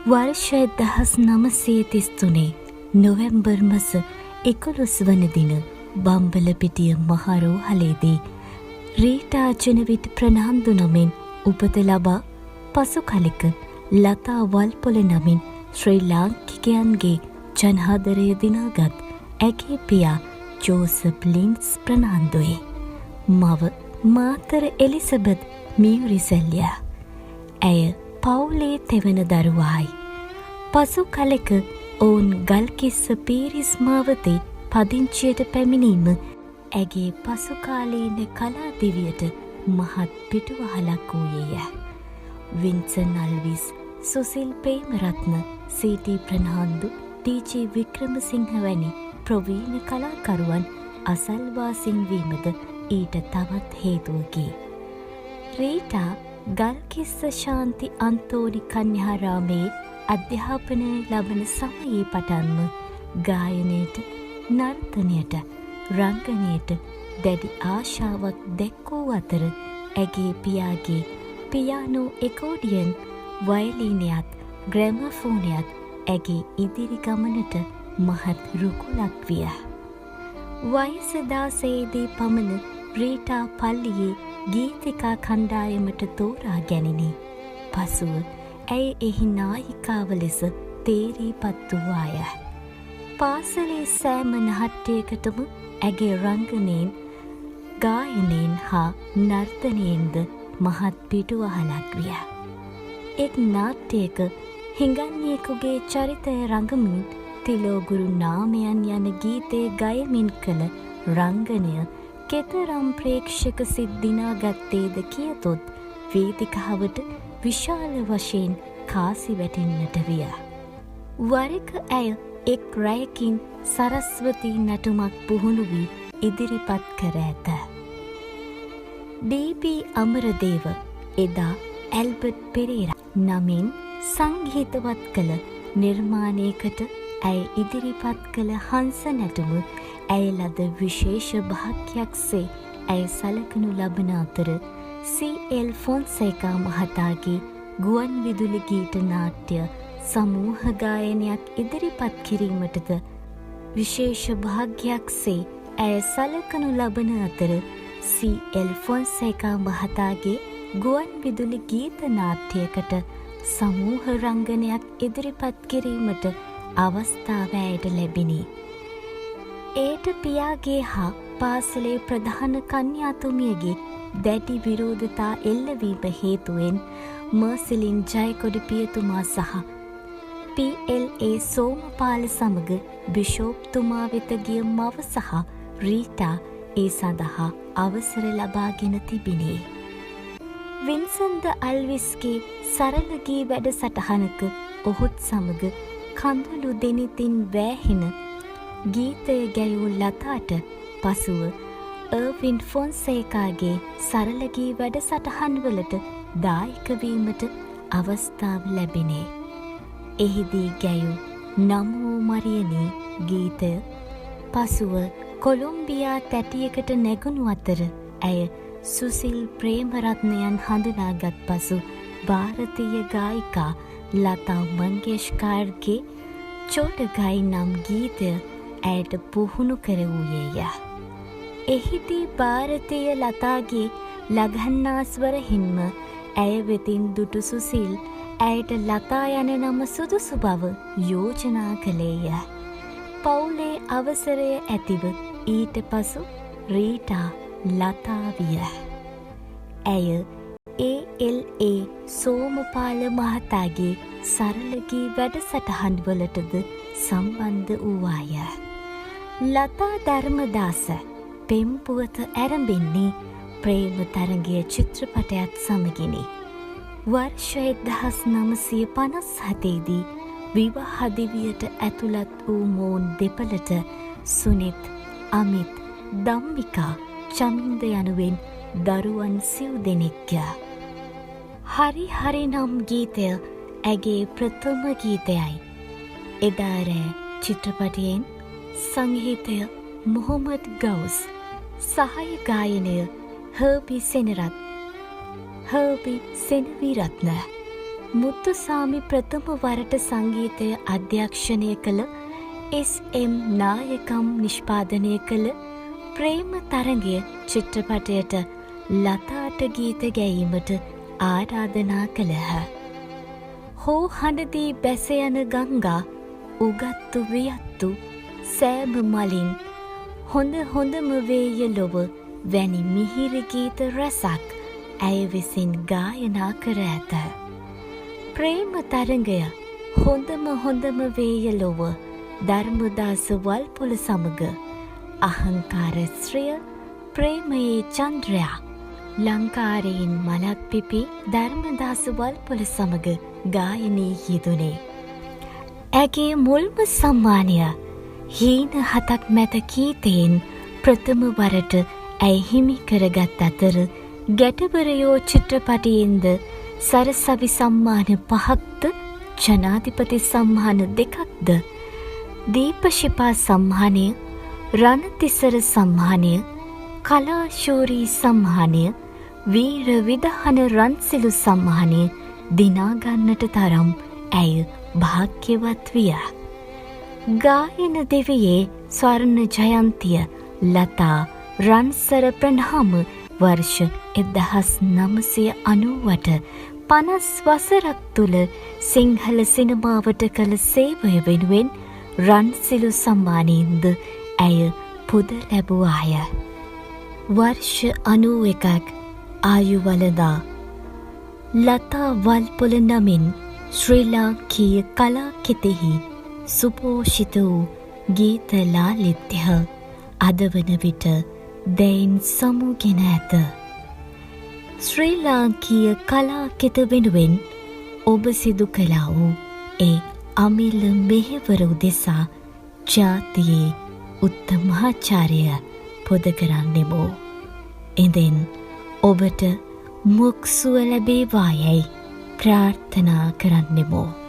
වර්ෂය 1933 නොවැම්බර් මස 11 වන දින බම්බලපිටිය මහරෝහලේදී රීටා ජෙනවිට් ප්‍රනාන්දු නමින් උපත ලබා පසු කලෙක ලතා වල්පොල නමින් ශ්‍රී ලාංකිකයන්ගේ ජනහාදරය දිනාගත් ඇගේ පියා ජෝසප් ලින්ස් ප්‍රනාන්දුයි. මව මාතර එලිසබෙත් මියුරිසෙල්ලියා. ඇය පවුලේ තෙවන දරුවායි. පසු කලෙක ඔවුන් ගල්කිස්ස පීරිස් මාවතේ පදිංචියට පැමිණීම ඇගේ පසුකාලීන කලා දිවියට මහත් පිටුවහලක් වූයේය. වින්සන් අල්විස්, සුසිල් ප්‍රේමරත්න, සීටී ප්‍රනාන්දු, ටීජී වික්‍රමසිංහ වැනි ප්‍රවීණ කලාකරුවන් අසල්වාසින් වීමද ඊට තවත් හේතුවකි. රීටා ගල්කිස්ස ශාන්ති අන්තෝනි කන්‍යාරාමේ අධ්‍යාපනය ලබන සමයේ පටන්ම ගායනයට, නර්තනයට, රංගනයට දැඩි ආශාවක් දැක්වූ අතර ඇගේ පියාගේ පියානෝ එකෝඩියන්, වයලීනයත් ග්‍රැමෆෝනයත් ඇගේ ඉදිරි ගමනට මහත් රුකුලක් විය. වයස 16දී පමණ රීටා පල්ලියේ ගීතිකා කණ්ඩායමට තෝරා ගැනිණි. පසුව ඇය එහි නායිකාව ලෙස තේරීපත් වූවාය. පාසලේ සෑම නාට්‍යයකටම ඇගේ රංගනයෙන්, ගායනයෙන් හා නර්තනයෙන්ද මහත් පිටුවහලක් විය. එක් නාට්‍යයක හිඟන්නියෙකුගේ චරිතය රඟමින් තිලෝගුරු නාමයන් යන ගීතය ගයමින් කළ රංගනය කෙතරම් ප්‍රේක්ෂක සිත් දිනාගත්තේද කියතොත් වේදිකාවට විශාල වශයෙන් කාසි වැටෙන්නට විය. වරක ඇය එක් රැයකින් සරස්වතී නැටුමක් පුහුණු වී ඉදිරිපත් කර ඇත. ඩී.පී. අමරදේව එදා ඇල්බර්ට් පෙරේරා නමින් සංගීතවත් කළ නිර්මාණයකට ඇය ඉදිරිපත් කළ හංස නැටුම ඇය ලද විශේෂ භාග්‍යයක්සේ ඇය සලකනු ලබන අතර සී.එල්. ෆොන්සේකා මහතාගේ ගුවන් විදුලි ගීත නාට්‍ය සමූහ ගායනයක් ඉදිරිපත් කිරීමටද විශේෂ භාග්‍යයක්සේ ඇය සලකනු ලබන අතර සී.එල්. ෆොන්සේකා මහතාගේ ගුවන් විදුලි ගීත නාට්‍යයකට සමූහ රංගනයක් ඉදිරිපත් කිරීමට අවස්ථාව ඇයට ලැබිණි. එයට පියාගේ හා පාසලේ ප්‍රධාන කන්‍යාතුමියගේ දැඩි විරෝධතා එල්ලවීම හේතුවෙන් මර්සිලින් ජයකොඩි පියතුමා සහ පී.එල්.ඒ. සෝමපාල සමග බිෂෝප්තුමා වෙත ගිය මව සහ රීටා ඒ සඳහා අවසර ලබාගෙන තිබිණි. වින්සන්ද අල්විස්ගේ සරල ගී වැඩසටහනක ඔහුත් සමග කඳුළු දෙනිතින් වෑහෙන ගීතය ගැයූ ලතාට පසුව අර්වින් ෆොන්සේකාගේ සරල ගී වැඩසටහන්වලට දායක වීමට අවස්ථාව ලැබිණේ. එහිදී ගැයූ නමෝ මරියනී ගීතය පසුව කොලොම්බියා තැටියකට නැගුණු අතර ඇය සුසිල් ප්‍රේමරත්නයන් හඳුනාගත් පසු ಭಾರತೀಯ ගායිකා ලතා මංගেশකර්ගේ චෝටගයි නම් ගීතය ඇයට පුහුණු කරවූයේය. එහිදී ಭಾರತೀය ලතාගේ ලගන්නාස්වර හින්ම ඇය වෙතින් දුටු සුසිල් ඇයට ලතා යන නම සුදුසු බව යෝජනා කළේය. පවුලේ අවසරය ඇතිව ඊට පසු රීටා ලතා විය. ඇය ඒ.එල්.ඒ. සෝමපාල මහතාගේ සරලගී වැඩසටහන්වලටද සම්බන්ධ වූවාය. ලතා ධර්මදාස පෙම්පුවත ඇරඹෙන්නේ ප්‍රේම තරගය චිත්‍රපටයත් සමගිනි. වර්ෂය 1957 දී විවාහ දිවියට ඇතුළත් වූ මොවුන් දෙපළට සුනිත්, අමිත්, ධම්මිකා, චමින්ද යනුවෙන් දරුවන් 7 දෙනෙක්ය. හරි හරි නම් ගීතය ඇගේ ප්‍රථම ගීතයයි. එදා රෑ චිත්‍රපටයෙන් සංගීතය මොහොමඩ් ගවුස්, සහාය ගායනය හර්බි සෙනවිරත්න, මුත්තුසාමි ප්‍රථම වරට සංගීතය අධ්‍යක්ෂණය කළ S.M. නායකම් නිෂ්පාදනය කළ ප්‍රේම තරගය චිත්‍රපටයට ලතාට ගීත ගැයීමට ආරාධනා කළහ. හෝ හඬදී බැස යන ගංගා උගත්තු වියත්තු සෑම මලින් හොඳ හොඳම වේය ලොව වැනි මිහිරි ගීත රැසක් ඇය විසින් ගායනා කර ඇත. ප්‍රේම තරගය හොඳම හොඳම වේය ලොව ධර්මදාස වල්පොල සමග අහංකාර ශ්‍රිය ප්‍රේමයේ චන්ද්‍රයා ලංකාරයෙන් මලක් පිපි ධර්මදාස වල්පොල සමග ගායනී යෙදුනේ. ඇගේ මුල්ම සම්මානය හීන හතක් මැත ගීතයෙන් ප්‍රථම වරට ඇය හිමි කරගත් අතර ගැටවරයෝ චිත්‍රපටයෙන්ද සරසවි සම්මාන 5ක්ද ජනාධිපති සම්මාන 2ක්ද දීපශිපා සම්මානය රණතිසර සම්මානය කලාශූරී සම්මානය වීර විදහන රන්සිලු සම්මානය දිනාගන්නට තරම් ඇය භාග්‍යවත් විය. ගායන දෙවියේ ස්වර්ණ ජයන්තිය ලතා රන්සර ප්‍රනාම වර්ෂ 1990ට 50 වසරක් තුළ සිංහල සිනමාවට කළ සේවය වෙනුවෙන් රන්සිලු සම්මානයෙන්ද ඇය පුද ලැබුවාය. වර්ෂ 91ක් ආයුවලදා ලතා වල්පොල නමින් ශ්‍රී ලාංකීය කලා කෙතෙහි සුපෝෂිත වූ ගීත ලාලිත්‍ය අද වන විට දැයින් සමුගෙන ඇත. ශ්‍රී ලාංකීය කලා කෙත වෙනුවෙන් ඔබ සිදු කළා වූ ඒ අමිල මෙහෙවර උදෙසා ජාතියේ උත්තමාචාර්ය පොද කරන්නෙමු. එදෙන් ඔබට මුක්සුව ලැබේවායයි ප්‍රාර්ථනා කරන්නෙමු.